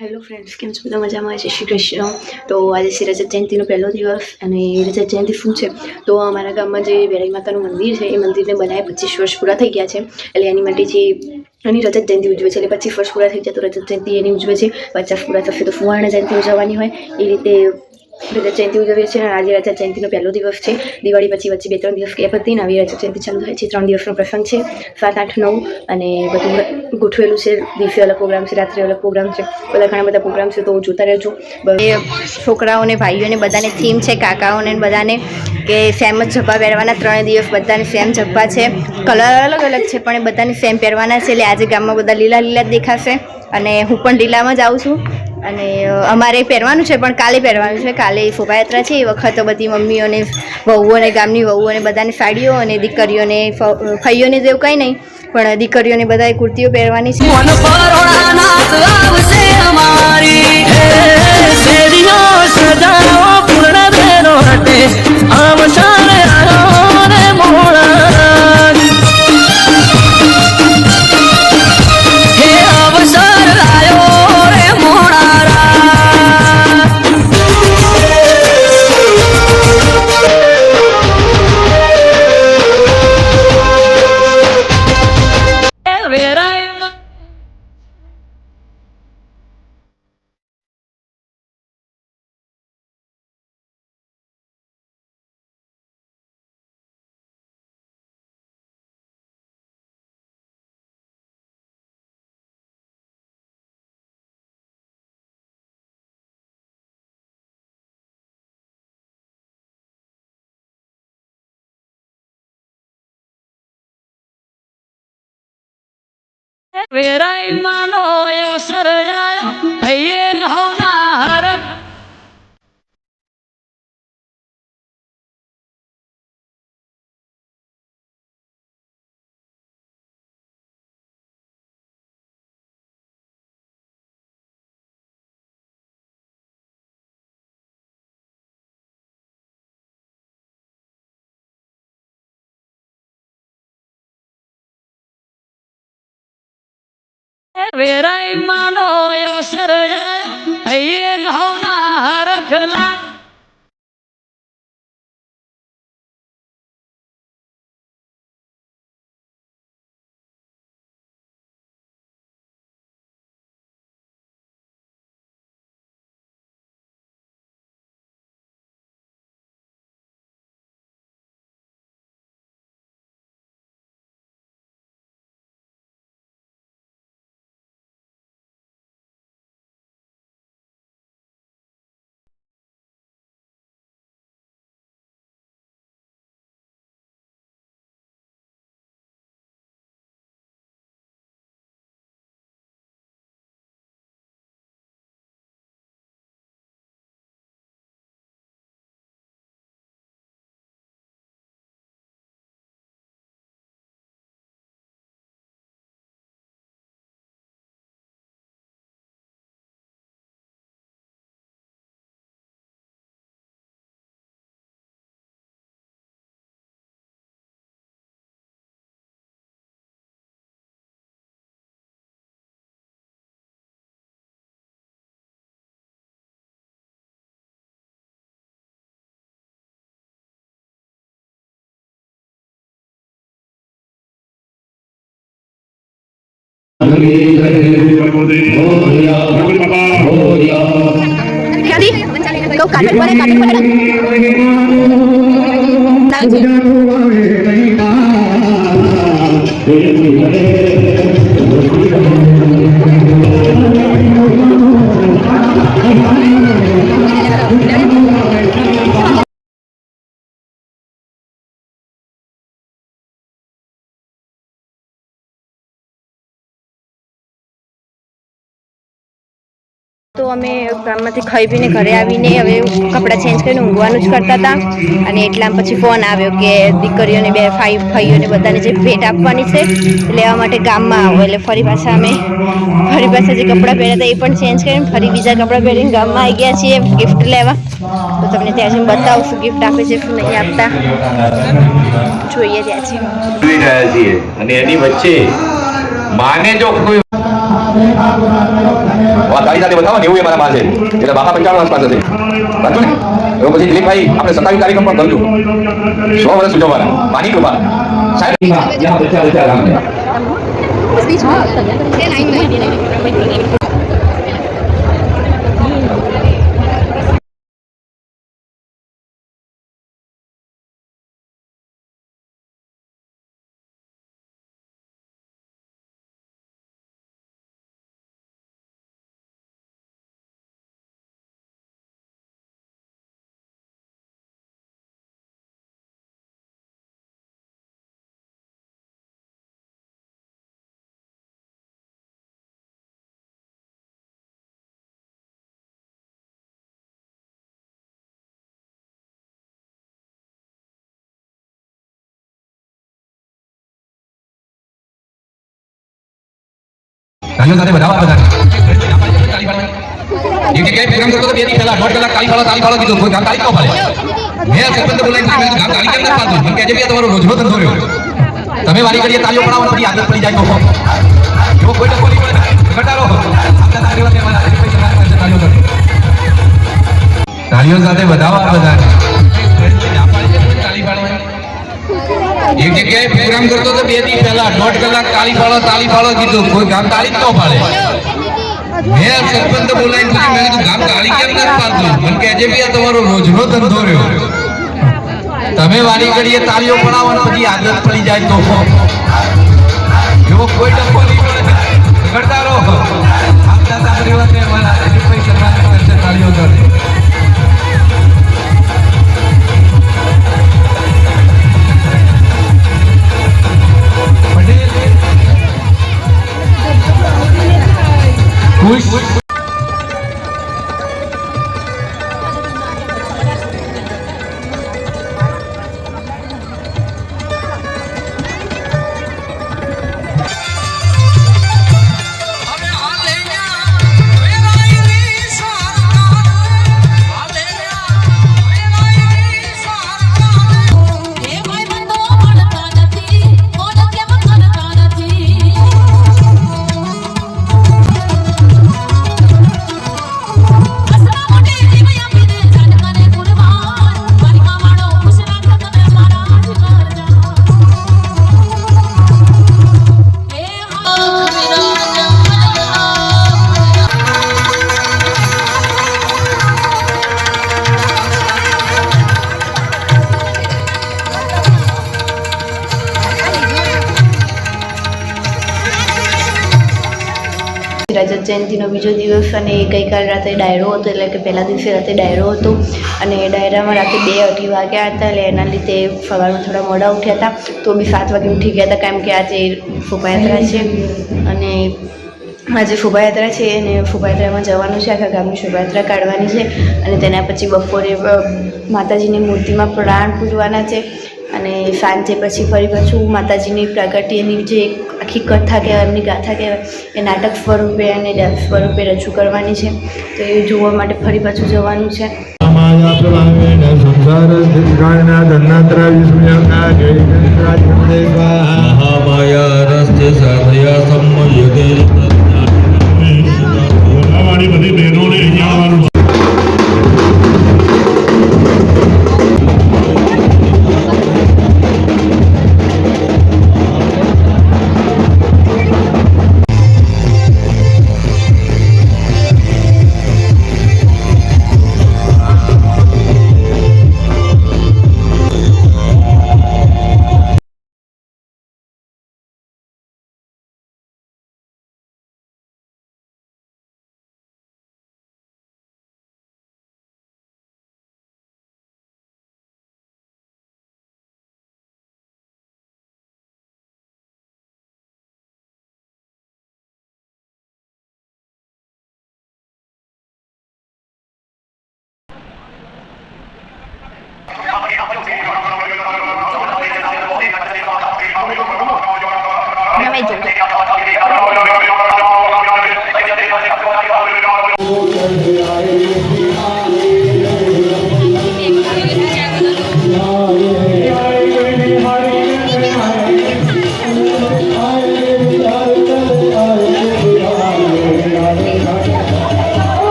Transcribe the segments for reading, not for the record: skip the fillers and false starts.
Hello friends, કેમ છો? બધા મજામાં? જય શ્રી કૃષ્ણ. તો આજે છે રજત જયંતિનો પહેલો દિવસ અને રજત જયંતિ શું છે તો અમારા ગામમાં જે વેરાઈ માતાનું મંદિર છે એ મંદિરને બનાવે 25 વર્ષ પૂરા થઈ ગયા છે. એટલે એની માટે જે એની રજત જયંતિ ઉજવે છે. એટલે 25 વર્ષ પૂરા થઈ જાય તો રજત જયંતિ એની ઉજવે છે. 50 પૂરા થશે તો સુવર્ણ જયંતિ ઉજવવાની હોય એ રીતે રજત જયંતિ ઉજવીએ છીએ. આજે રજત જયંતિનો પહેલો દિવસ છે. દિવાળી પછી વચ્ચે 2-3 દિવસ ગેપ હતી ને આવી રજત જયંતિ ચાલુ થાય છે. 3 દિવસનો પ્રસંગ છે. 7, 8, 9 અને બધું ગોઠવેલું છે. દિવસે અલગ પ્રોગ્રામ છે, રાત્રે અલગ પ્રોગ્રામ છે, બધા ઘણા બધા પ્રોગ્રામ છે. તો જોતા રહેજો. છોકરાઓને ભાઈઓને બધાને થીમ છે, કાકાઓને બધાને કે સેમ જ ઝબ્બા પહેરવાના. 3 દિવસ બધાને સેમ ઝબ્બા છે. કલર અલગ અલગ છે પણ એ બધાને સેમ પહેરવાના છે. એટલે આજે ગામમાં બધા લીલા લીલા જ દેખાશે અને હું પણ લીલામાં જ આવું છું. અને અમારે પહેરવાનું છે પણ કાલે પહેરવાનું છે. કાલે શોભાયાત્રા છે. એ વખત બધી મમ્મીઓને, વહુઓને, ગામની વહુઓને બધાને સાડીઓ અને દીકરીઓને, ફઈઓને જેવું કંઈ નહીં પણ દીકરીઓને બધાએ કુર્તીઓ પહેરવાની છે. Kau kanan mana? તો અમે ગામમાંથી ખાઈ પીને ઘરે આવીને હવે કપડાં ચેન્જ કરીને ઊંઘવાનું જ કરતા હતા. અને એટલામાં પછી ફોન આવ્યો કે દીકરીઓને 2 ભાઈઓને બધાને જે ભેટ આપવાની છે લેવા માટે ગામમાં આવો. એટલે ફરી પાછા જે કપડાં પહેર્યા હતા એ પણ ચેન્જ કરીને ફરી બીજા કપડાં પહેરીને ગામમાં આવી ગયા છીએ ગિફ્ટ લેવા. તો તમને ત્યાં જઈને બતાવું શું ગિફ્ટ આપે છે, શું નહીં આપતા. જોઈએ ત્યાં છીએ. અને એની વચ્ચે માને જો કોઈ તારી સાથે બતાવો ને એવું એ મારા પાસે એટલે બાપા 95 આસપાસ હશે બરાબર ને. તો પછી દિલીપભાઈ આપણે 27 તારીખ પણ કરજો 100 વર્ષ ઉજવવાના માની કૃપા સાહેબ યહાં બચ્ચા બચ્ચા રામ તાલીઓ સાથે વધાવા બધા એક જગ્યાએ પ્રોગ્રામ કરતો તો 2 દી પહેલા 1.5 કલાક તાળી ફાળો કીધું કોઈ ગામ તાળી કો ફાળે મેં સરપંચ બોલાવીને મેં ગામ તાળી કેમ ના પાડતું પણ કે જે બી તમારો રોજનો ધંધો રહ્યો તમે વારી ઘડીએ તાળીઓ પડાવો પછી આદત પડી જાય તો જો કોઈ ટકો નહીં પડે ઘટાડો આપણા તાળીઓ કે મારા પૈસા તાળીઓ કરે તાળીઓ સાથે વધાવા બધા તાળી ફાળો એક જગ્યાએ પ્રોગ્રામ કરતો તો 2 દી પહેલા 1.5 કલાક તાળી ફાળો કીધું કોઈ ગામ તાળી કો ફાળે મેં સરપંચ બોલાવીને પછી મેં કીધું ગામ તાળી કેમ ના પાડતું પણ કે જે બી તમારો રોજનો ધંધો રહ્યો તમે વારી ઘડીએ તાળીઓ પડાવો ને પછી આદત પડી જાય તો જો કોઈ ટકો નહીં પડે કરતા રહો આપતા તાળીઓ તે મારા દિલીપભાઈ શર્માની પાસે તાળીઓ કરે खुश રજત જયંતિનો બીજો દિવસ અને ગઈકાલ રાત્રે ડાયરો હતો એટલે કે પહેલા દિવસે રાત્રે ડાયરો હતો અને ડાયરામાં રાત્રે 2-2:30 વાગ્યા હતા એટલે એના લીધે સવારમાં થોડા મોડા ઉઠ્યા હતા તો બી 7 વાગે ઉઠી ગયા હતા કારણ કે આજે શોભાયાત્રા છે અને આજે શોભાયાત્રા છે અને શોભાયાત્રામાં જવાનું છે આખા ગામની શોભાયાત્રા કાઢવાની છે અને તેના પછી બપોરે માતાજીની મૂર્તિમાં પ્રાણ પૂજવાના છે અને સાંજે પછી ફરી પાછું માતાજીની પ્રાગટ્યની જે આખી કથા કહેવાય એમની ગાથા કહેવાય એ નાટક સ્વરૂપે અને ડાન્સ સ્વરૂપે રજૂ કરવાની છે તો એ જોવા માટે ફરી પાછું જવાનું છે બધી બહેનોને અહીંયા આવવાનું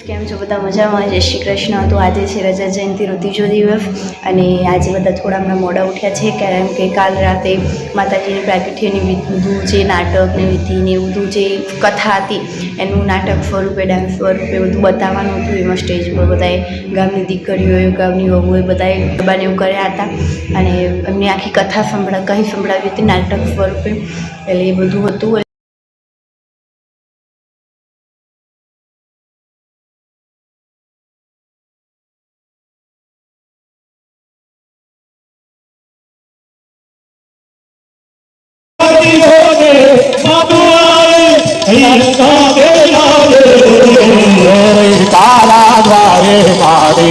કેમ છો બધા મજામાં? જય શ્રી કૃષ્ણ. તો આજે છે રજા જયંતિનો ત્રીજો દિવસ અને આજે બધા થોડા હમણાં મોડા ઉઠ્યા છે કારણ કે કાલ રાતે માતાજીની પ્રાગટ્યની બધું જે નાટક ને વિધિ ને એવું બધું જે કથા હતી એનું નાટક સ્વરૂપે ડાન્સ સ્વરૂપે બધું બતાવવાનું હતું. એમાં સ્ટેજ પર બધાએ ગામની દીકરીઓએ ગામની વહુએ બધાએ ગરબાને એવું કર્યા હતા અને એમની આખી કથા સંભળાવી હતી નાટક સ્વરૂપે. એટલે એ બધું હતું. તારા દ્વારે મારે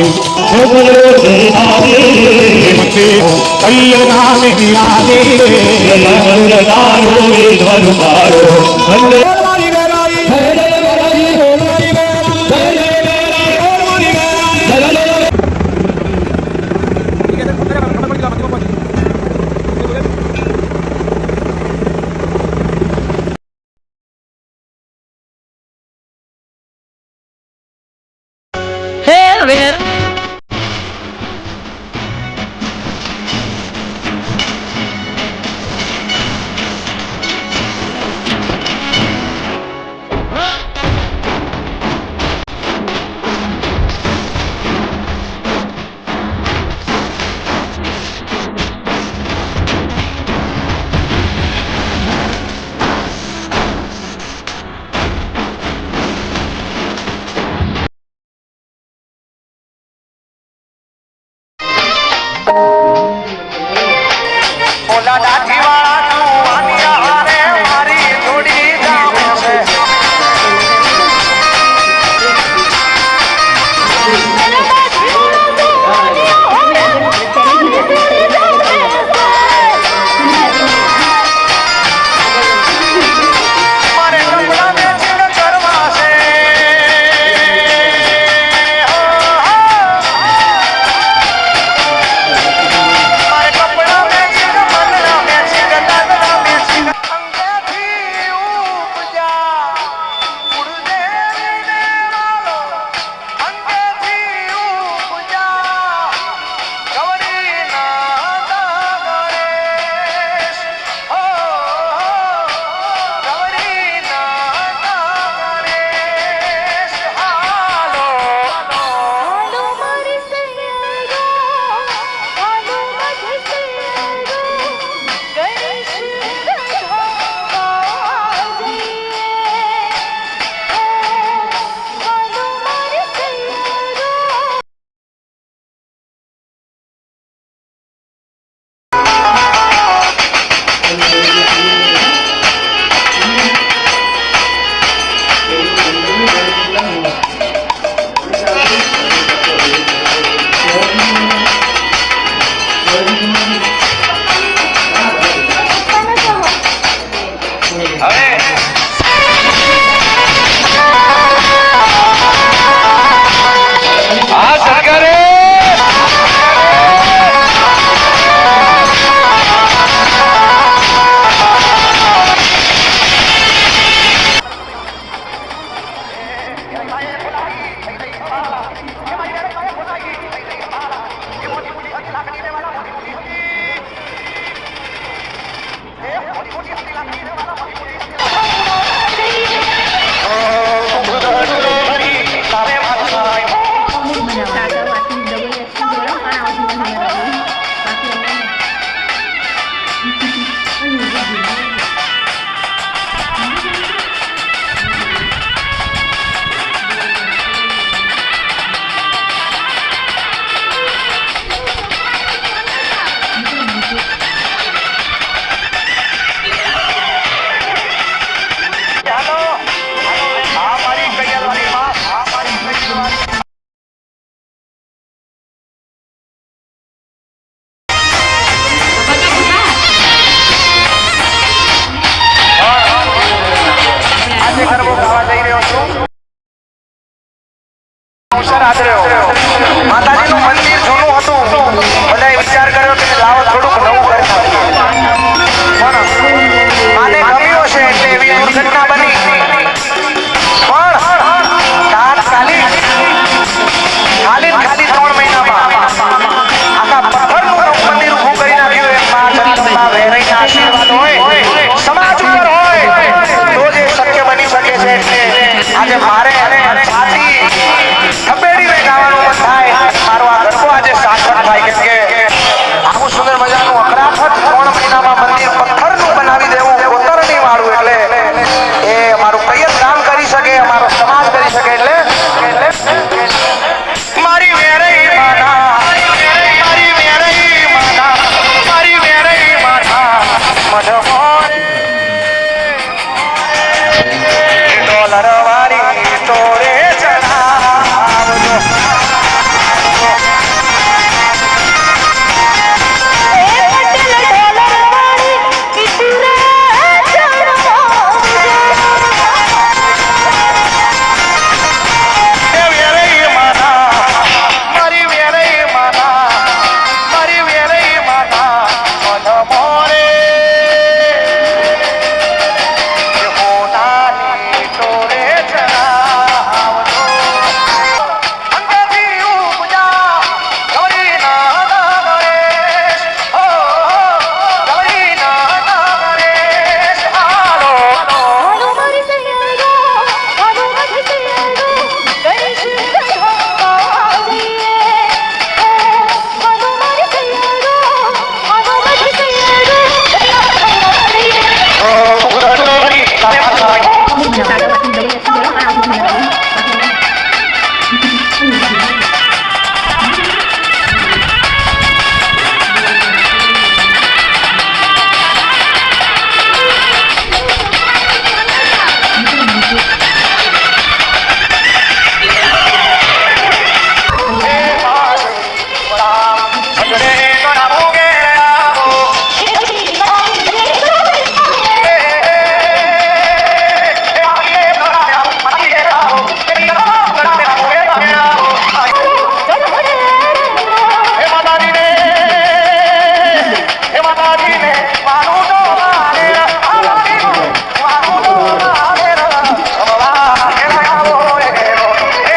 આજે મારે એને